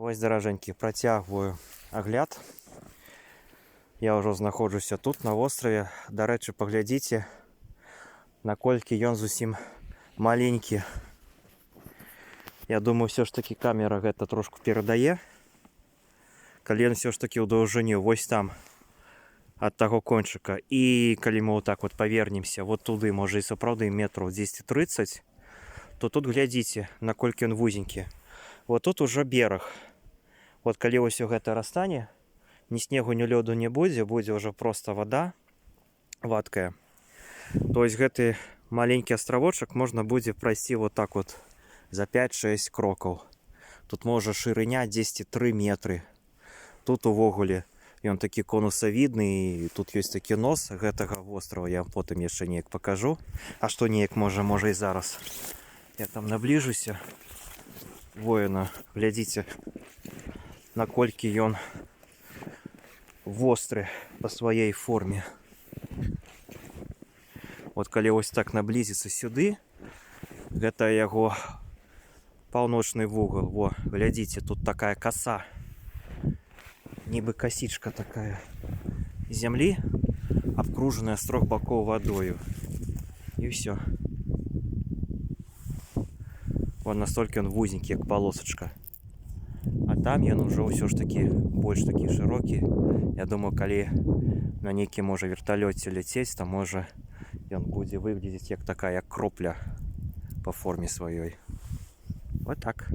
Ось, дороженькі, працягваю агляд. Я ўжо знаходжуся тут, на востраве. До рэчы, паглядзіце, наколькі ён зусім маленькі. Я думаю, все ж таки камера гэта трошку перадае. Калі ён все ж таки ў даўжыню, вось там, ад таго кончыка. І калі мы вот так вот павернемся, вот туды, можа і сапраўды метраў 10-30, то тут глядзіце, наколькі ён вузенькі. Вот тут уже бераг. Вот калі ўсё гэта растане, ні снегу, ні лёду не будзе, будзе ўжо проста вода вадкая. То есть гэты маленькі астравочак можна будзе прайсці вот так вот за 5-6 крокаў. Тут можа шырыня 10-3 метры. Тут увогуле ён такі конусавідны, і тут ёсць такі нос гэтага вострава. Я вам потым яшчэ неяк пакажу. А што неяк можа і зараз. Я там набліжуся. Воіна, глядзіце, наколькі ён востры па сваёй форме. Вот калі ось так наблізіцца сюды, гэта яго паўночны вугал. Во, глядзіце, тут такая коса, нібы касічка такая зямлі, абкружаная з трох бакоў вадою. І ўсё. Вот настолькі ён вузенькі, як полосачка. А там ён ужо ўсё ж такі больш такі шырокі. Я думаю, калі на нейкі можа верталёце ляцець, то можа ён будзе выглядзець як такая кропля по форме сваёй. Вот так.